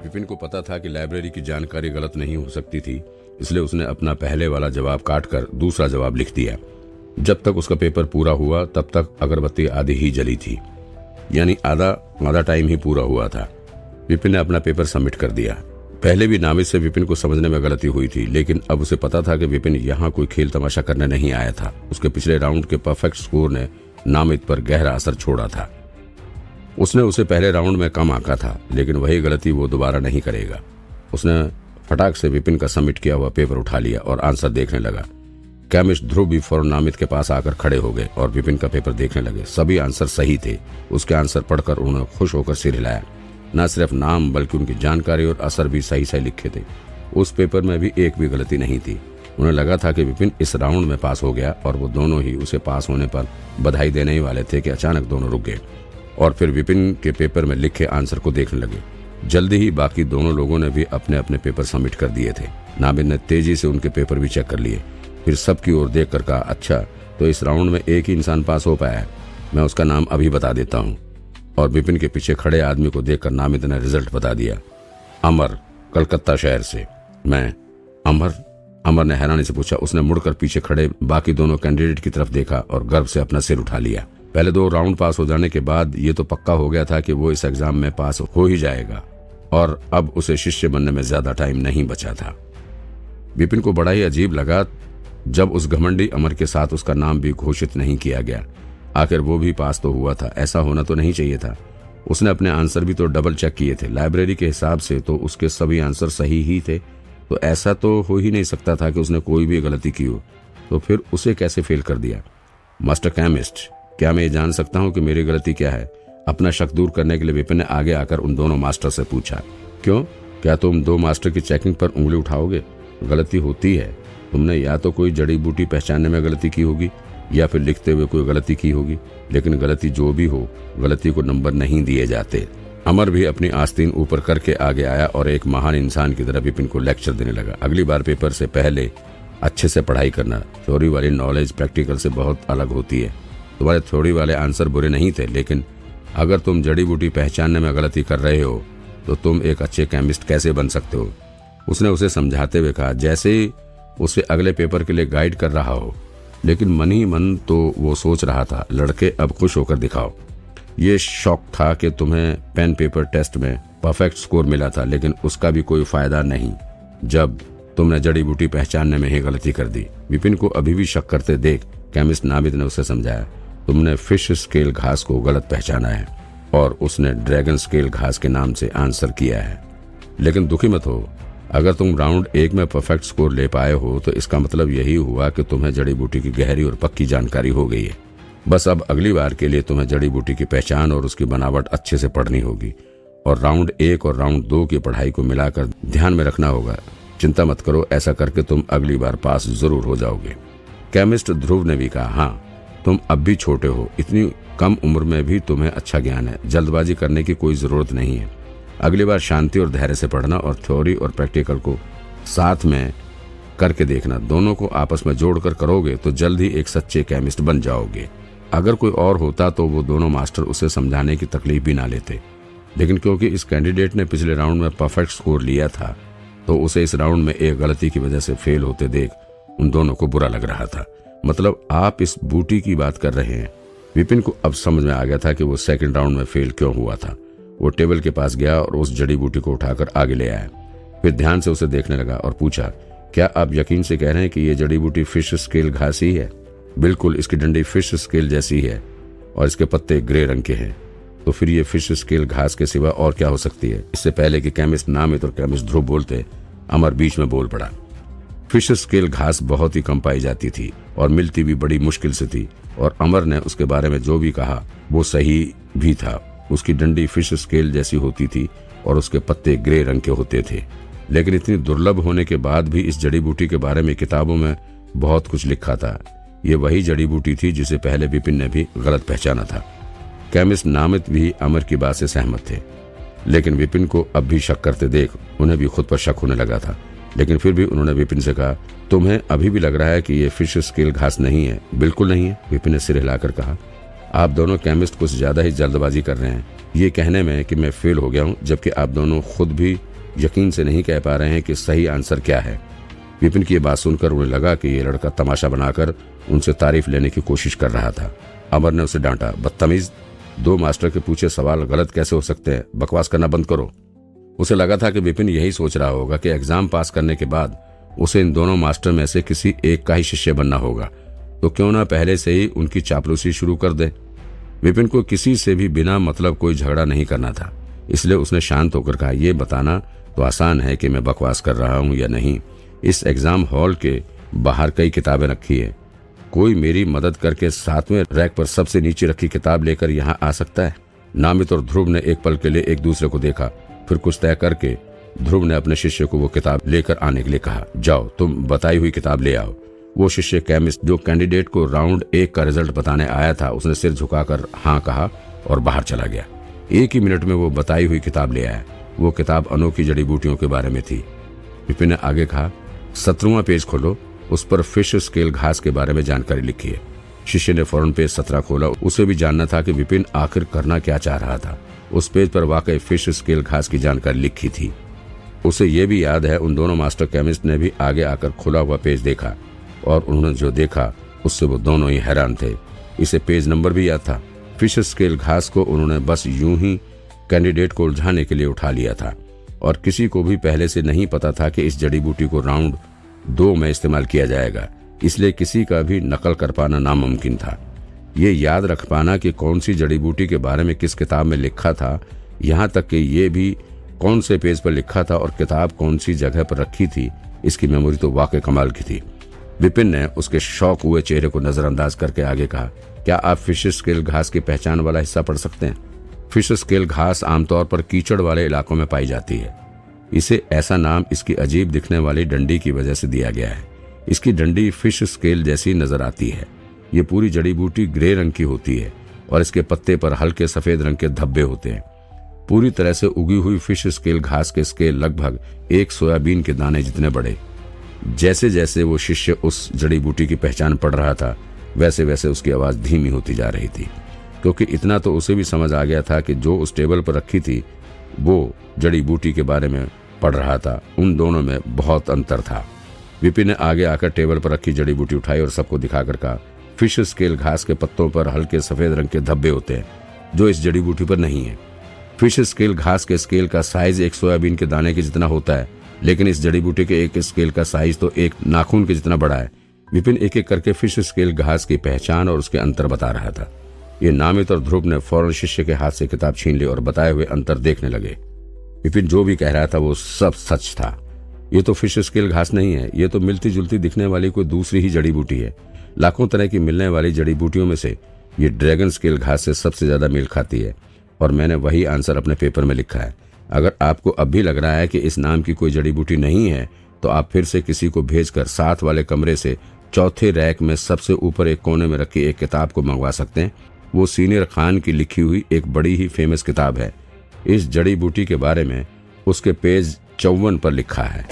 विपिन को पता था कि लाइब्रेरी की जानकारी गलत नहीं हो सकती थी, इसलिए उसने अपना पहले वाला जवाब काटकर दूसरा जवाब लिख दिया। जब तक उसका पेपर पूरा हुआ तब तक अगरबत्ती आधी ही जली थी, यानी आधा टाइम ही पूरा हुआ था। विपिन ने अपना पेपर सबमिट कर दिया। पहले भी नामिद से विपिन को समझने में गलती हुई थी, लेकिन अब उसे पता था कि विपिन यहाँ कोई खेल तमाशा करने नहीं आया था। उसके पिछले राउंड के परफेक्ट स्कोर ने नामिद पर गहरा असर छोड़ा था। उसने उसे पहले राउंड में कम आंका था, लेकिन वही गलती वो दोबारा नहीं करेगा। उसने फटाक से विपिन का सबमिट किया हुआ पेपर उठा लिया और आंसर देखने लगा। केमिस्ट ध्रुव भी फौरन नामिद के पास आकर खड़े हो गए और विपिन का पेपर देखने लगे। सभी आंसर सही थे। उसके आंसर पढ़कर उन्होंने खुश होकर सिर हिलाया। न सिर्फ नाम बल्कि उनकी जानकारी और असर भी सही सही लिखे थे। उस पेपर में भी एक भी गलती नहीं थी। उन्हें लगा था कि विपिन इस राउंड में पास हो गया और वो दोनों ही उसे पास होने पर बधाई देने ही वाले थे कि अचानक दोनों रुक गए और फिर विपिन के पेपर में लिखे आंसर को देखने लगे। जल्दी ही बाकी दोनों लोगों ने भी अपने अपने पेपर सबमिट कर दिए थे। नामिद ने तेजी से उनके पेपर भी चेक कर लिए, फिर सबकी ओर देखकर कहा, अच्छा तो इस राउंड में एक ही इंसान पास हो पाया है, मैं उसका नाम अभी बता देता हूँ। और विपिन के पीछे खड़े आदमी को देखकर नामिद ने रिजल्ट बता दिया। अमर, कलकत्ता शहर से। मैं अमर ने हैरानी से पूछा। उसने मुड़कर पीछे खड़े बाकी दोनों कैंडिडेट की तरफ देखा और गर्व से अपना सिर उठा लिया। पहले 2 राउंड पास हो जाने के बाद ये तो पक्का हो गया था कि वो इस एग्जाम में पास हो ही जाएगा और अब उसे शिष्य बनने में ज्यादा टाइम नहीं बचा था। विपिन को बड़ा ही अजीब लगा जब उस घमंडी अमर के साथ उसका नाम भी घोषित नहीं किया गया। आखिर वो भी पास तो हुआ था, ऐसा होना तो नहीं चाहिए था। उसने अपने आंसर भी तो डबल चेक किए थे। लाइब्रेरी के हिसाब से तो उसके सभी आंसर सही ही थे, तो ऐसा तो हो ही नहीं सकता था कि उसने कोई भी गलती की हो। तो फिर उसे कैसे फेल कर दिया? मास्टर केमिस्ट, क्या मैं ये जान सकता हूँ कि मेरी गलती क्या है? अपना शक दूर करने के लिए विपिन ने आगे आकर उन दोनों मास्टर से पूछा। क्यों, क्या तुम 2 मास्टर की चेकिंग पर उंगली उठाओगे? गलती होती है। तुमने या तो कोई जड़ी बूटी पहचानने में गलती की होगी या फिर लिखते हुए कोई गलती की होगी, लेकिन गलती जो भी हो, गलती को नंबर नहीं दिए जाते। अमर भी अपनी आस्तीन ऊपर करके आगे आया और एक महान इंसान की तरह विपिन को लेक्चर देने लगा। अगली बार पेपर से पहले अच्छे से पढ़ाई करना। थ्योरी वाली नॉलेज प्रैक्टिकल से बहुत अलग होती है। तुम्हारे थ्योरी वाले आंसर बुरे नहीं थे, लेकिन अगर तुम जड़ी बूटी पहचानने में गलती कर रहे हो तो तुम एक अच्छे केमिस्ट कैसे बन सकते हो? उसने उसे समझाते हुए कहा, जैसे उसे अगले पेपर के लिए गाइड कर रहा हो। लेकिन मन ही मन तो वो सोच रहा था, लड़के अब खुश होकर दिखाओ। ये शौक था कि तुम्हें पेन पेपर टेस्ट में परफेक्ट स्कोर मिला था, लेकिन उसका भी कोई फायदा नहीं जब तुमने जड़ी बूटी पहचानने में ही गलती कर दी। विपिन को अभी भी शक करते देख केमिस्ट नामिद ने उसे समझाया, तुमने फिश स्केल घास को गलत पहचाना है और उसने ड्रैगन स्केल घास के नाम से आंसर किया है। लेकिन दुखी मत हो, अगर तुम राउंड 1 में परफेक्ट स्कोर ले पाए हो तो इसका मतलब यही हुआ कि तुम्हें जड़ी बूटी की गहरी और पक्की जानकारी हो गई है। बस अब अगली बार के लिए तुम्हें जड़ी बूटी की पहचान और उसकी बनावट अच्छे से पढ़नी होगी और राउंड 1 और राउंड 2 की पढ़ाई को मिलाकर ध्यान में रखना होगा। चिंता मत करो, ऐसा करके तुम अगली बार पास जरूर हो जाओगे। केमिस्ट ध्रुव ने भी कहा, हाँ तुम अब भी छोटे हो, इतनी कम उम्र में भी तुम्हें अच्छा ज्ञान है। जल्दबाजी करने की कोई जरूरत नहीं है। अगली बार शांति और धैर्य से पढ़ना और थ्योरी और प्रैक्टिकल को साथ में करके देखना। दोनों को आपस में जोड़कर करोगे तो जल्द ही एक सच्चे केमिस्ट बन जाओगे। अगर कोई और होता तो वो दोनों मास्टर उसे समझाने की तकलीफ भी ना लेते, लेकिन क्योंकि इस कैंडिडेट ने पिछले राउंड में परफेक्ट स्कोर लिया था तो उसे इस राउंड में एक गलती की वजह से फेल होते देख उन दोनों को बुरा लग रहा था। मतलब आप इस बूटी की बात कर रहे हैं? विपिन को अब समझ में आ गया था कि वो सेकंड राउंड में फेल क्यों हुआ था। वो टेबल के पास गया और उस जड़ी बूटी को उठाकर आगे ले आया। फिर ध्यान से उसे देखने लगा और पूछा, क्या आप यकीन से कह रहे हैं कि ये जड़ी बूटी फिश स्केल घास ही है? बिल्कुल, इसकी डंडी फिश स्केल जैसी है और इसके पत्ते ग्रे रंग के हैं। तो फिर ये फिश स्केल घास के सिवा और क्या हो सकती है? इससे पहले कि केमिस्ट नामिद और केमिस्ट ध्रुव बोलते, अमर बीच में बोल पड़ा। फिश स्केल घास बहुत ही कम पाई जाती थी और मिलती भी बड़ी मुश्किल से थी, और अमर ने उसके बारे में जो भी कहा वो सही भी था। उसकी डंडी फिश स्केल जैसी होती थी और उसके पत्ते ग्रे रंग के होते थे। लेकिन इतनी दुर्लभ होने के बाद भी इस जड़ी बूटी के बारे में किताबों में बहुत कुछ लिखा था। ये वही जड़ी बूटी थी जिसे पहले विपिन ने भी गलत पहचाना था। केमिस्ट नामिद भी अमर की बात से सहमत थे, लेकिन विपिन को अब भी शक करते देख उन्हें भी खुद पर शक होने लगा था। लेकिन फिर भी उन्होंने विपिन से कहा, तुम्हें अभी भी लग रहा है कि ये फिश स्केल घास नहीं है? बिल्कुल नहीं है, विपिन ने सिर हिलाकर कहा। आप दोनों केमिस्ट कुछ ज्यादा ही जल्दबाजी कर रहे हैं ये कहने में कि मैं फेल हो गया हूँ, जबकि आप दोनों खुद भी यकीन से नहीं कह पा रहे हैं कि सही आंसर क्या है। विपिन की ये बात सुनकर उन्हें लगा कि ये लड़का तमाशा बनाकर उनसे तारीफ लेने की कोशिश कर रहा था। अमर ने उसे डांटा, बदतमीज, 2 मास्टर के पूछे सवाल गलत कैसे हो सकते हैं? बकवास करना बंद करो। उसे लगा था कि विपिन यही सोच रहा होगा कि एग्जाम पास करने के बाद उसे इन दोनों मास्टर में से किसी एक का ही शिष्य बनना होगा, तो क्यों ना पहले से ही उनकी चापलूसी शुरू कर दे। विपिन को किसी से भी बिना मतलब कोई झगड़ा नहीं करना था, इसलिए उसने शांत होकर कहा, ये बताना तो आसान है कि मैं बकवास कर रहा हूं या नहीं। इस एग्जाम हॉल के बाहर कई किताबें रखी है, कोई मेरी मदद करके 7वें रैक पर सबसे नीचे रखी किताब लेकर यहाँ आ सकता है? नामित और ध्रुव ने एक पल के लिए एक दूसरे को देखा, फिर कुछ तय करके ध्रुव ने अपने शिष्य को वो किताब लेकर आने के लिए कहा, जाओ तुम बताई हुई किताब ले आओ। वो शिष्य केमिस्ट जो कैंडिडेट को राउंड 1 का रिजल्ट बताने आया था, उसने सिर झुकाकर हाँ कहा और बाहर चला गया। 1 ही मिनट में वो बताई हुई किताब ले आया। वो किताब अनोखी जड़ी बूटियों के बारे में थी। विपिन ने आगे कहा, 17वां पेज खोलो, उस पर फिश स्केल घास के बारे में जानकारी लिखी है। शिष्य ने फौरन पेज 17 खोला। उसे भी जानना था कि विपिन आखिर करना क्या चाह रहा था। उस पेज पर वाकई फिश स्केल घास की जानकारी लिखी थी। उसे ये भी याद है, उन दोनों मास्टर केमिस्ट ने भी आगे आकर खुला हुआ पेज देखा और उन्होंने जो देखा उससे वो दोनों ही हैरान थे। इसे पेज नंबर भी याद था। फिश स्केल घास को उन्होंने बस यूं ही कैंडिडेट को उलझाने के लिए उठा लिया था और किसी को भी पहले से नहीं पता था कि इस जड़ी बूटी को राउंड 2 में इस्तेमाल किया जाएगा, इसलिए किसी का भी नकल कर पाना नामुमकिन था। ये याद रख पाना कि कौन सी जड़ी बूटी के बारे में किस किताब में लिखा था, यहाँ तक कि ये भी कौन से पेज पर लिखा था और किताब कौन सी जगह पर रखी थी, इसकी मेमोरी तो वाकई कमाल की थी। विपिन ने उसके शौक हुए चेहरे को नजरअंदाज करके आगे कहा, क्या आप फिश स्केल घास की पहचान वाला हिस्सा पढ़ सकते हैं? फिश स्केल घास आमतौर पर कीचड़ वाले इलाकों में पाई जाती है। इसे ऐसा नाम इसकी अजीब दिखने वाली डंडी की वजह से दिया गया है। इसकी डंडी फिश स्केल जैसी नजर आती है। ये पूरी जड़ी बूटी ग्रे रंग की होती है और इसके पत्ते पर हल्के सफेद रंग के धब्बे होते हैं। पूरी तरह से उगी हुई फिश स्केल घास के स्केल लगभग एक सोयाबीन के दाने जितने बड़े। जैसे जैसे वो शिष्य उस जड़ी बूटी की पहचान पढ़ रहा था, वैसे वैसे उसकी आवाज धीमी होती जा रही थी, क्योंकि इतना तो उसे भी समझ आ गया था कि जो उस टेबल पर रखी थी वो जड़ी बूटी के बारे में पढ़ रहा था। उन दोनों में बहुत अंतर था। विपिन ने आगे आकर टेबल पर रखी जड़ी बूटी उठाई और सबको दिखाकर कहा, फिश स्केल घास के पत्तों पर हल्के सफेद रंग के धब्बे होते हैं जो इस जड़ी बूटी पर नहीं है। फिश स्केल घास के स्केल का साइज एक सोयाबीन के दाने के जितना होता है, लेकिन इस जड़ी बूटी के एक स्केल का साइज तो एक नाखून के जितना बड़ा है। विपिन एक एक करके फिश स्केल घास की पहचान और उसके अंतर बता रहा था। ये नामित और ध्रुव ने फौरन शिष्य के हाथ से किताब छीन ली और बताए हुए अंतर देखने लगे। विपिन जो भी कह रहा था वो सब सच था। ये तो फिश स्केल घास नहीं है, ये तो मिलती जुलती दिखने वाली कोई दूसरी ही जड़ी बूटी है। लाखों तरह की मिलने वाली जड़ी बूटियों में से ये ड्रैगन स्केल घास से सबसे ज्यादा मेल खाती है और मैंने वही आंसर अपने पेपर में लिखा है। अगर आपको अब भी लग रहा है कि इस नाम की कोई जड़ी बूटी नहीं है, तो आप फिर से किसी को भेजकर साथ वाले कमरे से चौथे रैक में सबसे ऊपर एक कोने में रखी एक किताब को मंगवा सकते हैं। वो सीनियर खान की लिखी हुई एक बड़ी ही फेमस किताब है। इस जड़ी बूटी के बारे में उसके पेज 54 पर लिखा है।